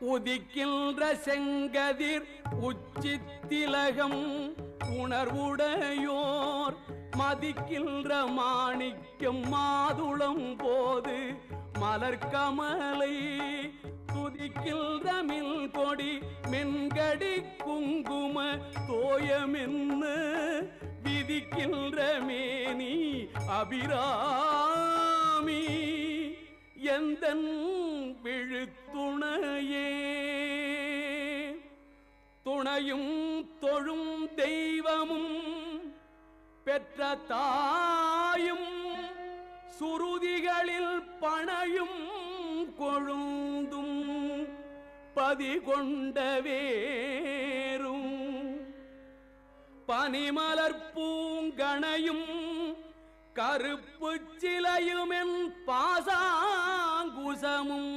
உதிக்கின்ற செங்கதிர் உச்சித்திலகம் உணர்வுடையோர் மதிக்கின்ற மாணிக்கம் மாதுளம் போது மலர்கமலை துதிக்கின்ற மில் கொடி மென்கடி குங்கும தோயமென்ன விதிக்கின்ற மேனி அபிராமி எந்தன் விழுத்துணையே துணையும் தொழும் தெய்வமும் பெற்ற தாயும் சுருதிகளில் பணையும் கொழுந்தும் பதிகொண்ட வேரும் பனிமலர் பூங்கணையும் கருப்பு சிலையுமென் பாசாங்குசமும்